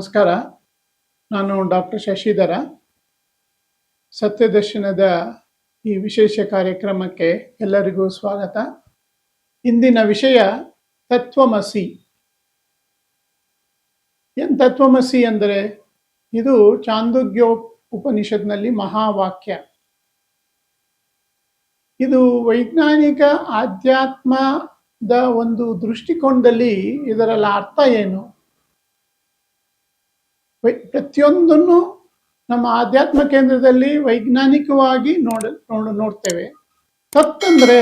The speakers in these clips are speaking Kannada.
ನಮಸ್ಕಾರ. ನಾನು ಡಾಕ್ಟರ್ ಶಶಿಧರ. ಸತ್ಯದರ್ಶನದ ಈ ವಿಶೇಷ ಕಾರ್ಯಕ್ರಮಕ್ಕೆ ಎಲ್ಲರಿಗೂ ಸ್ವಾಗತ. ಇಂದಿನ ವಿಷಯ ತತ್ವಮಸಿ. ಏನು ತತ್ವಮಸಿ ಅಂದರೆ, ಇದು ಚಾಂದೋಗ್ಯ ಉಪನಿಷತ್ನಲ್ಲಿ ಮಹಾವಾಕ್ಯ. ಇದು ವೈಜ್ಞಾನಿಕ ಆಧ್ಯಾತ್ಮದ ಒಂದು ದೃಷ್ಟಿಕೋನದಲ್ಲಿ ಇದರ ಅರ್ಥ ಏನು? ಪ್ರತಿಯೊಂದನ್ನು ನಮ್ಮ ಆಧ್ಯಾತ್ಮ ಕೇಂದ್ರದಲ್ಲಿ ವೈಜ್ಞಾನಿಕವಾಗಿ ನೋಡ್ತೇವೆ. ತತ್ ಅಂದ್ರೆ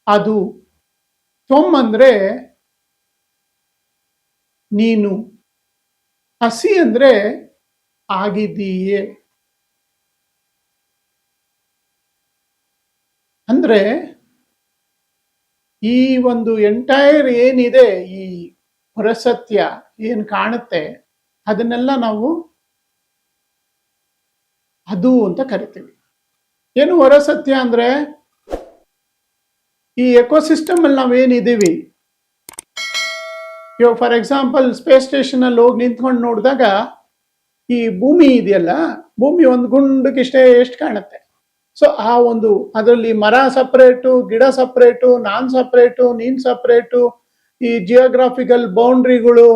ಅದು, ತ್ವಂ ಅಂದ್ರೆ ನೀನು, ಹಸಿ ಅಂದ್ರೆ ಆಗಿದ್ದೀಯೇ. ಅಂದ್ರೆ ಈ ಒಂದು ಎಂಟೈರ್ ಏನಿದೆ, ಈ ಹೊರಸತ್ಯ ಏನ್ ಕಾಣುತ್ತೆ, ಅದನ್ನೆಲ್ಲ ನಾವು ಅದು ಅಂತ ಕರಿತೀವಿ. ಏನು ಹೊರಸತ್ಯ ಅಂದ್ರೆ, ಈ ಎಕೋಸಿಸ್ಟಮ್ ಅಲ್ಲಿ ನಾವೇನಿದ್ದೀವಿ, ಇವಾಗ ಫಾರ್ ಎಕ್ಸಾಂಪಲ್ ಸ್ಪೇಸ್ ಸ್ಟೇಷನ್ ಅಲ್ಲಿ ಹೋಗಿ ನಿಂತ್ಕೊಂಡು ನೋಡಿದಾಗ ಈ ಭೂಮಿ ಇದೆಯಲ್ಲ, ಭೂಮಿ ಒಂದು ಗುಂಡಕ್ಕೆ ಎಷ್ಟು ಕಾಣುತ್ತೆ. ಸೊ ಆ ಒಂದು ಅದರಲ್ಲಿ ಮರ ಸಪ್ರೇಟು, ಗಿಡ ಸಪ್ರೇಟು, ನಾನ್ ಸಪ್ರೇಟು, ನೀನ್ ಸಪ್ರೇಟು, ಈ ಜಿಯೋಗ್ರಾಫಿಕಲ್ ಬೌಂಡ್ರಿಗಳು,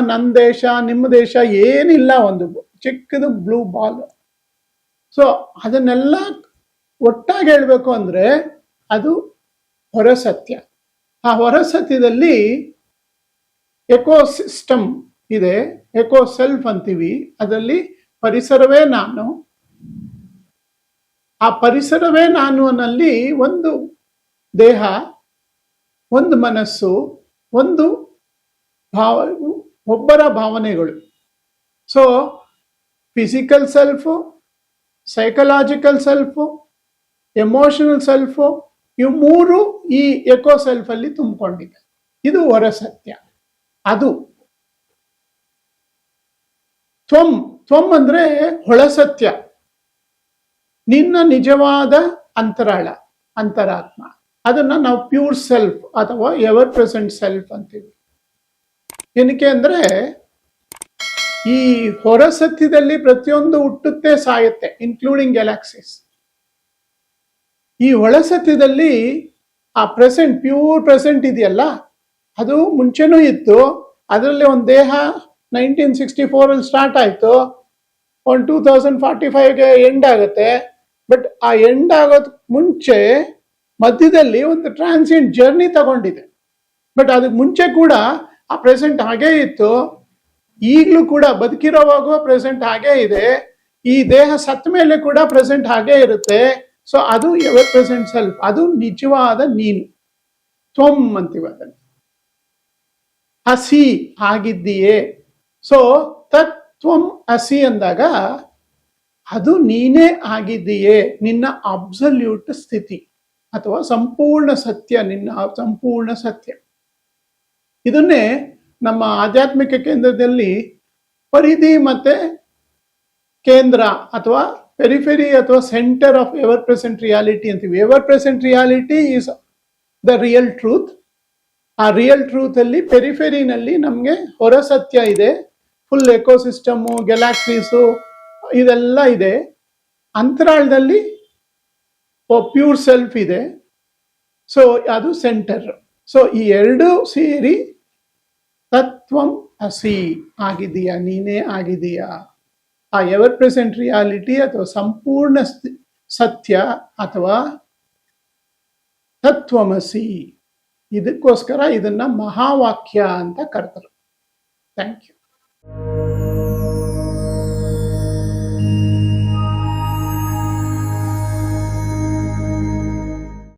ನನ್ನ ದೇಶ ನಿಮ್ಮ ದೇಶ ಏನಿಲ್ಲ, ಒಂದು ಚಿಕ್ಕದು ಬ್ಲೂ ಬಾಲ್. ಸೊ ಅದನ್ನೆಲ್ಲ ಒಟ್ಟಾಗಿ ಹೇಳ್ಬೇಕು ಅಂದ್ರೆ ಅದು ಹೊರಸತ್ಯ. ಆ ಹೊರಸತ್ಯದಲ್ಲಿ ಎಕೋಸಿಸ್ಟಮ್ ಇದೆ, ಎಕೋ ಸೆಲ್ಫ್ ಅಂತೀವಿ. ಅದರಲ್ಲಿ ಪರಿಸರವೇ ನಾನು, ಆ ಪರಿಸರವೇ ನಾನು ಅನ್ನಲ್ಲಿ ಒಂದು ದೇಹ, ಒಂದು ಮನಸ್ಸು, ಒಂದು ಒಬ್ಬರ ಭಾವನೆಗಳು. So physical self, psychological self, emotional self, ಇವು ಮೂರು ಈ ಎಕೋ ಸೆಲ್ಫ್ ಅಲ್ಲಿ ತುಂಬಿಕೊಂಡಿದೆ. ಇದು ಹೊರಸತ್ಯ. ಅದು ತ್ವಂ. ತ್ವಂ ಅಂದ್ರೆ ಒಳಸತ್ಯ, ನಿನ್ನ ನಿಜವಾದ ಅಂತರಾಳ, ಅಂತರಾತ್ಮ. ಅದನ್ನ ನಾವು ಪ್ಯೂರ್ ಸೆಲ್ಫ್ ಅಥವಾ ಎವರ್ ಪ್ರೆಸೆಂಟ್ ಸೆಲ್ಫ್ ಅಂತೀವಿ. ಏನಕ್ಕೆ ಅಂದ್ರೆ, ಈ ಹೊರಸತ್ಯದಲ್ಲಿ ಪ್ರತಿಯೊಂದು ಹುಟ್ಟುತ್ತೆ, ಸಾಯುತ್ತೆ, ಇನ್ಕ್ಲೂಡಿಂಗ್ ಗ್ಯಾಲಾಕ್ಸೀಸ್. ಈ ಒಳಸತ್ಯದಲ್ಲಿ ಆ ಪ್ರೆಸೆಂಟ್, ಪ್ಯೂರ್ ಪ್ರೆಸೆಂಟ್ ಇದೆಯಲ್ಲ, ಅದು ಮುಂಚೆನೂ ಇತ್ತು. ಅದರಲ್ಲಿ ಒಂದು ದೇಹ 1964 ಅಲ್ಲಿ ಸ್ಟಾರ್ಟ್ ಆಯ್ತು, ಒಂದು 2045ಗೆ ಎಂಡ್ ಆಗುತ್ತೆ. ಬಟ್ ಆ ಎಂಡ್ ಆಗೋದ್ ಮುಂಚೆ ಮಧ್ಯದಲ್ಲಿ ಒಂದು ಟ್ರಾನ್ಸಿಯಂಟ್ ಜರ್ನಿ ತಗೊಂಡಿದೆ. ಬಟ್ ಅದಕ್ಕೆ ಮುಂಚೆ ಕೂಡ ಆ ಪ್ರೆಸೆಂಟ್ ಹಾಗೇ ಇತ್ತು. ಈಗಲೂ ಕೂಡ ಬದುಕಿರೋವಾಗ ಪ್ರೆಸೆಂಟ್ ಹಾಗೇ ಇದೆ. ಈ ದೇಹ ಸತ್ತ ಮೇಲೆ ಕೂಡ ಪ್ರೆಸೆಂಟ್ ಹಾಗೇ ಇರುತ್ತೆ. ಸೊ ಅದು ಎವರ್ ಪ್ರೆಸೆಂಟ್ ಸೆಲ್ಫ್, ಅದು ನಿಜವಾದ ನೀನು. ತ್ವಂ ಅಂತೀವಿ ಅದನ್ನು. ಹಸಿ ಆಗಿದ್ದೀಯೇ. ಸೊ ತತ್ವಂ ಹಸಿ ಅಂದಾಗ ಅದು ನೀನೇ ಆಗಿದ್ದೀಯೇ, ನಿನ್ನ ಅಬ್ಸಲ್ಯೂಟ್ ಸ್ಥಿತಿ ಅಥವಾ ಸಂಪೂರ್ಣ ಸತ್ಯ, ನಿನ್ನ ಸಂಪೂರ್ಣ ಸತ್ಯ. ಇದನ್ನೇ ನಮ್ಮ ಆಧ್ಯಾತ್ಮಿಕ ಕೇಂದ್ರದಲ್ಲಿ ಪರಿಧಿ ಮತ್ತೆ ಕೇಂದ್ರ ಅಥವಾ ಪೆರಿಫೆರಿ ಅಥವಾ centre of ever present reality ಅಂತೀವಿ. Ever present reality is the real truth. ಆ ರಿಯಲ್ ಟ್ರೂತ್ ಅಲ್ಲಿ ಪೆರಿಫೆರಿನಲ್ಲಿ ನಮಗೆ ಹೊರಸತ್ಯ ಇದೆ, ಫುಲ್ ಎಕೋಸಿಸ್ಟಮು, ಗ್ಯಾಲಾಕ್ಸೀಸು ಇದೆಲ್ಲ ಇದೆ. ಅಂತರಾಳದಲ್ಲಿ ಪ್ಯೂರ್ ಸೆಲ್ಫ್ ಇದೆ. ಸೊ ಅದು ಸೆಂಟರ್. ಸೊ ಈ ಎರಡು ಸೇರಿ ತತ್ವಂ ಅಸಿ ಆಗಿದೆಯಾ, ನೀನೇ ಆಗಿದೆಯಾ. ಆ ಎವರ್ ಪ್ರೆಸೆಂಟ್ ರಿಯಾಲಿಟಿ ಅಥವಾ ಸಂಪೂರ್ಣ ಸತ್ಯ ಅಥವಾ ತತ್ವಮಸಿ. ಇದಕ್ಕೋಸ್ಕರ ಇದನ್ನ ಮಹಾವಾಕ್ಯ ಅಂತ ಕರೆದರು. Thank you.